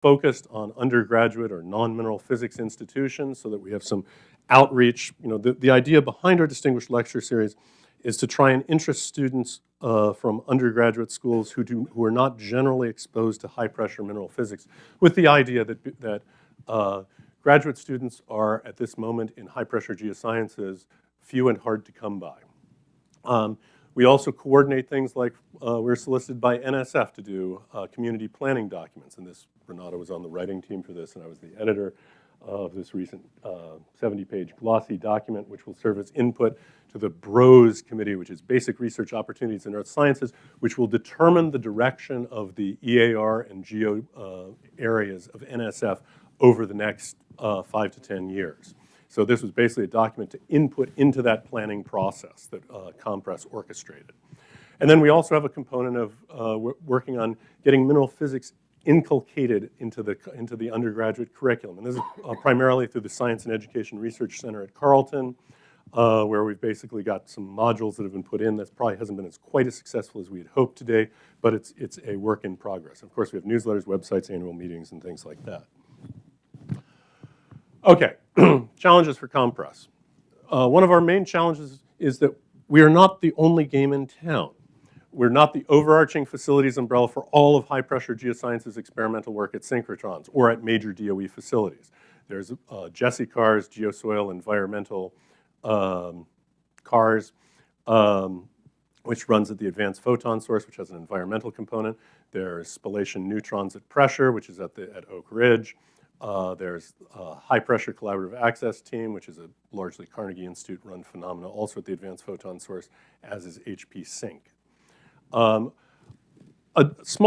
focused on undergraduate or non-mineral physics institutions so that we have some outreach. You know, the idea behind our Distinguished Lecture Series is to try and interest students from undergraduate schools who are not generally exposed to high-pressure mineral physics, with the idea that graduate students are, at this moment in high-pressure geosciences, few and hard to come by. We also coordinate things like we're solicited by NSF to do community planning documents, and Renata was on the writing team for this, and I was the editor of this recent 70-page glossy document, which will serve as input to the BROSE committee, which is Basic Research Opportunities in Earth Sciences, which will determine the direction of the EAR and GEO areas of NSF over the next 5 to 10 years. So this was basically a document to input into that planning process that Compress orchestrated. And then we also have a component of working on getting mineral physics inculcated into the undergraduate curriculum. And this is primarily through the Science and Education Research Center at Carleton, where we've basically got some modules that have been put in. That probably hasn't been quite as successful as we had hoped today, but it's a work in progress. Of course, we have newsletters, websites, annual meetings, and things like that. Okay, challenges for Compress. One of our main challenges is that we are not the only game in town. We're not the overarching facilities umbrella for all of high-pressure geosciences experimental work at synchrotrons or at major DOE facilities. There's GESI-CARS, Geosoil Environmental CARS, which runs at the Advanced Photon Source, which has an environmental component. There's Spallation Neutrons at Pressure, which is at Oak Ridge. There's a high-pressure collaborative access team, which is a largely Carnegie Institute-run phenomena, also at the Advanced Photon Source, as is HP Sync. Small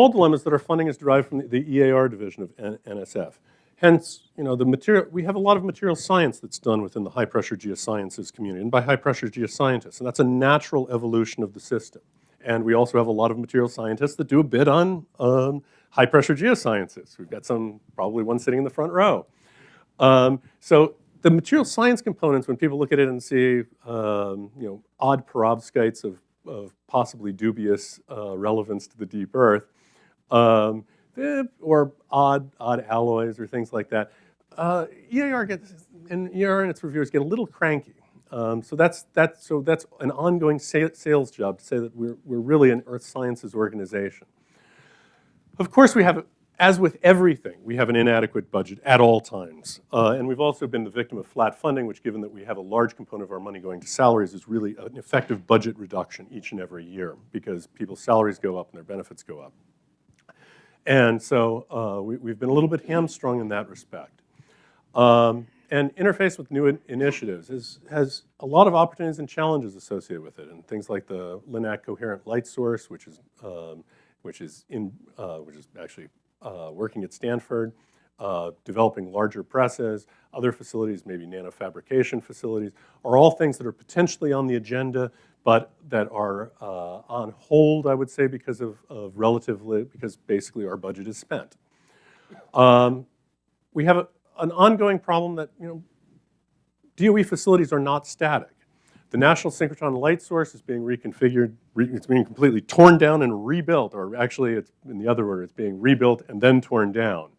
dilemmas that our funding is derived from the EAR division of NSF. Hence, you know, we have a lot of material science that's done within the high-pressure geosciences community, and by high-pressure geoscientists, and that's a natural evolution of the system. And we also have a lot of material scientists that do a bit on high-pressure geosciences. We've got probably one sitting in the front row. So the material science components, when people look at it and see, you know, odd perovskites of possibly dubious relevance to the deep Earth, or odd alloys or things like that, EAR and its reviewers get a little cranky. So that's an ongoing sales job to say that we're really an earth sciences organization. Of course, we have, as with everything, we have an inadequate budget at all times. And we've also been the victim of flat funding, which, given that we have a large component of our money going to salaries, is really an effective budget reduction each and every year because people's salaries go up and their benefits go up. And so we've been a little bit hamstrung in that respect. And interface with new initiatives has a lot of opportunities and challenges associated with it, and things like the LINAC Coherent Light Source, which is actually working at Stanford, developing larger presses, other facilities, maybe nanofabrication facilities, are all things that are potentially on the agenda, but that are on hold, I would say, because because basically our budget is spent. We have an ongoing problem that, you know, DOE facilities are not static. The National Synchrotron Light Source is being reconfigured. It's being completely torn down and rebuilt, or actually, it's in the other order. It's being rebuilt and then torn down.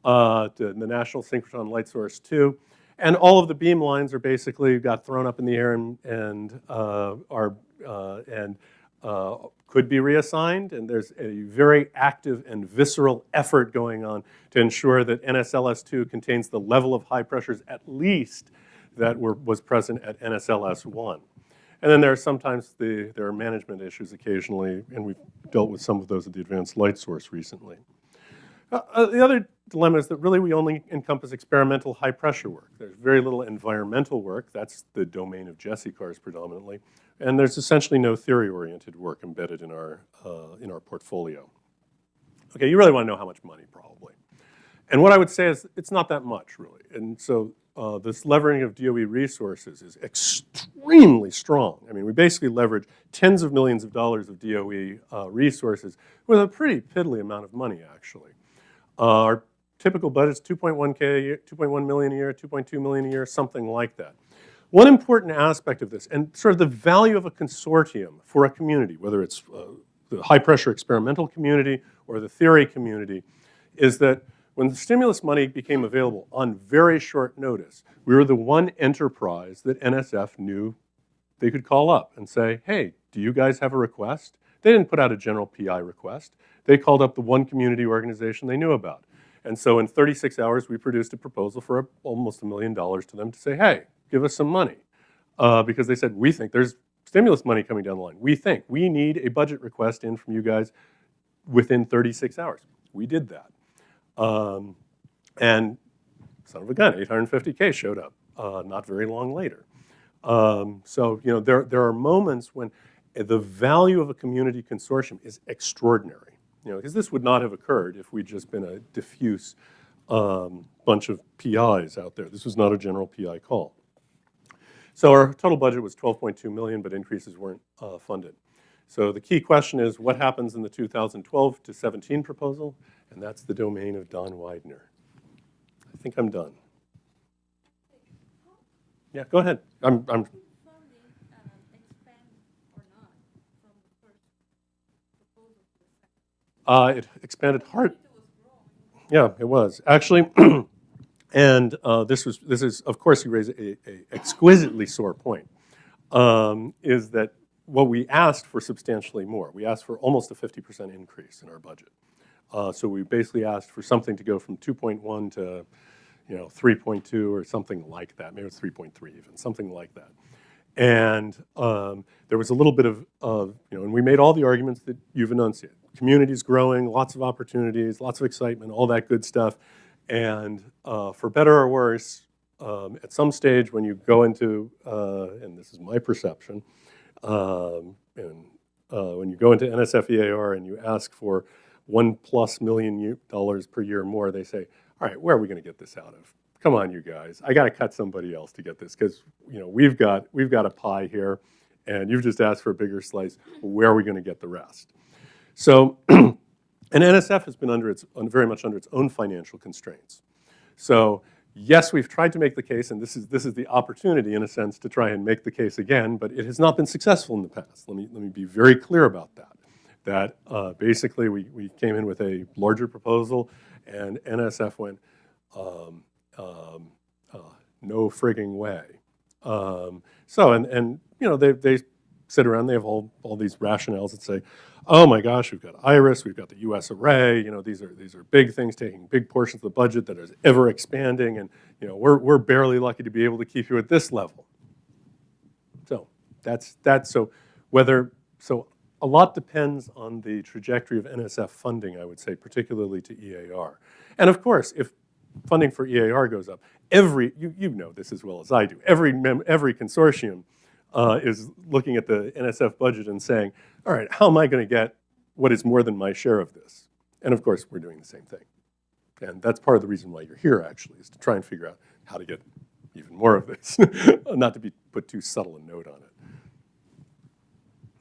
The National Synchrotron Light Source 2, and all of the beam lines are basically got thrown up in the air and could be reassigned. And there's a very active and visceral effort going on to ensure that NSLS2 contains the level of high pressures at least that was present at NSLS1. And then there are sometimes there are management issues occasionally, and we've dealt with some of those at the Advanced Light Source recently. The other dilemma is that really we only encompass experimental high pressure work. There's very little environmental work. That's the domain of GESI-CARS predominantly. And there's essentially no theory-oriented work embedded in our portfolio. Okay, you really want to know how much money, probably. And what I would say is it's not that much, really. And so this levering of DOE resources is extremely strong. I mean, we basically leverage tens of millions of dollars of DOE resources with a pretty piddly amount of money, actually. Our typical budget's $2.1 million a year, $2.2 million a year, something like that. One important aspect of this, and sort of the value of a consortium for a community, whether it's the high-pressure experimental community or the theory community, is that when the stimulus money became available on very short notice, we were the one enterprise that NSF knew they could call up and say, hey, do you guys have a request? They didn't put out a general PI request. They called up the one community organization they knew about. And so in 36 hours, we produced a proposal for almost $1 million to them to say, hey, give us some money. Because they said, we think there's stimulus money coming down the line. We need a budget request in from you guys within 36 hours. We did that. And son of a gun, 850K showed up not very long later. So there are moments when the value of a community consortium is extraordinary. Because this would not have occurred if we'd just been a diffuse bunch of PIs out there. This was not a general PI call. So our total budget was $12.2 million, but increases weren't funded. So the key question is, what happens in the 2012 to 17 proposal? And that's the domain of Don Widener. I think I'm done. Yeah, go ahead. It expanded hard. Yeah, it was actually, and this is of course you raise a exquisitely sore point. Is that what we asked for substantially more? We asked for almost a 50% increase in our budget. So we basically asked for something to go from 2.1 to 3.2 or something like that. Maybe it was 3.3 even, something like that. And there was a little bit of and we made all the arguments that you've enunciated. Community's growing, lots of opportunities, lots of excitement, all that good stuff. And for better or worse, at some stage when you go into, and this is my perception, when you go into NSF-EAR and you ask for $1+ million per year more, they say, all right, where are we going to get this out of? Come on, you guys. I got to cut somebody else to get this because we've got a pie here, and you've just asked for a bigger slice. Where are we going to get the rest? So, and NSF has been very much under its own financial constraints. So, yes, we've tried to make the case, and this is the opportunity, in a sense, to try and make the case again, but it has not been successful in the past. Let me be very clear about that. That basically we came in with a larger proposal, and NSF went, no frigging way. They sit around, they have all these rationales that say, oh my gosh, we've got IRIS, we've got the US Array, these are big things taking big portions of the budget that is ever expanding, and we're barely lucky to be able to keep you at this level. So a lot depends on the trajectory of NSF funding, I would say, particularly to EAR. And of course, if funding for EAR goes up, you know this as well as I do, every consortium is looking at the NSF budget and saying, all right, how am I going to get what is more than my share of this? And of course, we're doing the same thing. And that's part of the reason why you're here, actually, is to try and figure out how to get even more of this, not to put too subtle a note on it.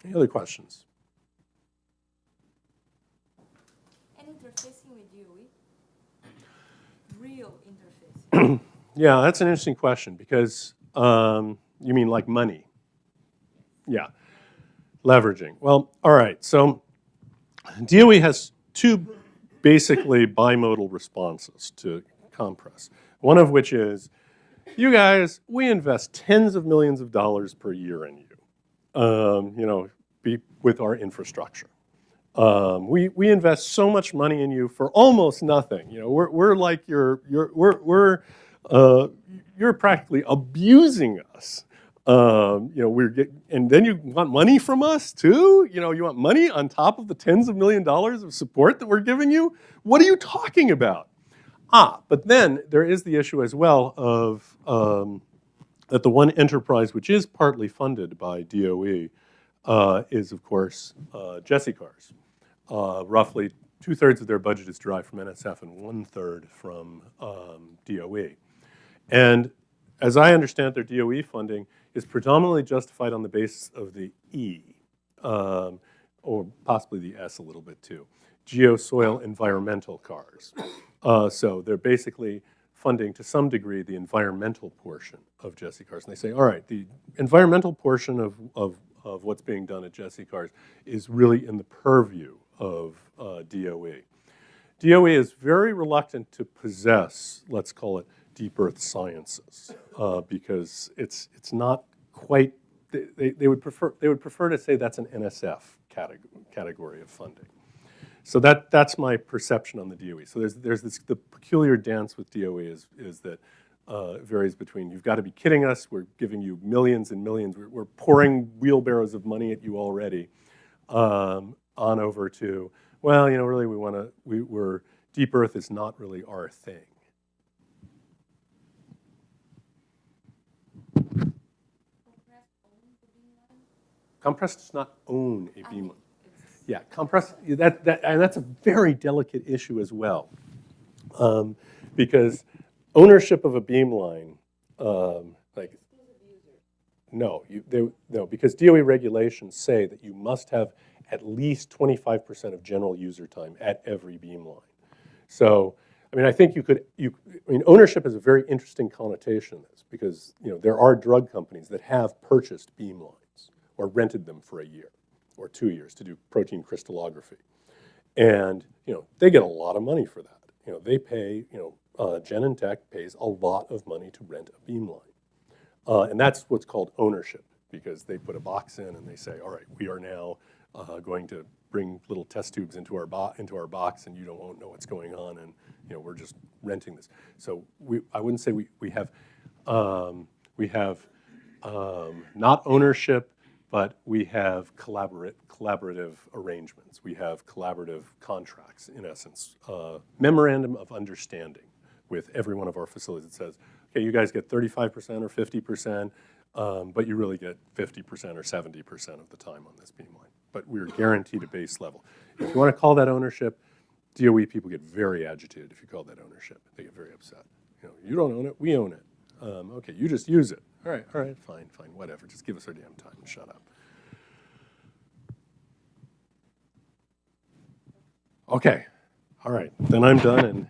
Any other questions? And interfacing with DOE? Real interfacing. Yeah, that's an interesting question because you mean like money? Yeah, leveraging. Well, all right, so DOE has two basically bimodal responses to Compress. One of which is, you guys, we invest tens of millions of dollars per year in you, with our infrastructure. We invest so much money in you for almost nothing. We're like you're practically abusing us. And then you want money from us too? You want money on top of the tens of millions of dollars of support that we're giving you? What are you talking about? But then there is the issue as well of that the one enterprise which is partly funded by DOE is, of course, Jesse-Cars. Roughly 2/3 of their budget is derived from NSF and 1/3 from DOE. And as I understand, their DOE funding is predominantly justified on the basis of the E, or possibly the S a little bit too, geosoil environmental cars. So they're basically funding to some degree the environmental portion of Jesse-Cars. And they say, all right, the environmental portion of what's being done at Jesse-Cars is really in the purview of DOE. DOE is very reluctant to possess, let's call it, deep earth sciences, because it's not quite. They would prefer to say that's an NSF category of funding. So that's my perception on the DOE. So there's this, the peculiar dance with DOE is that it varies between, you've got to be kidding us, we're giving you millions and millions, we're pouring wheelbarrows of money at you already, on over to, well, you know, really we're deep earth is not really our thing. Compress does not own a beamline. Yeah, compress, and that's a very delicate issue as well, because ownership of a beamline, like, no, because DOE regulations say that you must have at least 25% of general user time at every beamline. So, I mean, I think ownership is a very interesting connotation in this, because, you know, there are drug companies that have purchased beamlines or rented them for a year or 2 years to do protein crystallography. And, you know, they get a lot of money for that. You know, they pay, you know, Genentech pays a lot of money to rent a beamline. And that's what's called ownership, because they put a box in and they say, all right, we are now going to bring little test tubes into our box, and you won't know what's going on, and, you know, we're just renting this. So I wouldn't say we have not ownership, but we have collaborative arrangements. We have collaborative contracts, in essence, memorandum of understanding with every one of our facilities that says, okay, you guys get 35% or 50%, but you really get 50% or 70% of the time on this beamline. But we're guaranteed a base level. If you want to call that ownership, DOE people get very agitated if you call that ownership. They get very upset. You know, you don't own it, we own it. Okay, you just use it. All right, fine, whatever. Just give us our damn time and shut up. Okay, all right, then I'm done, and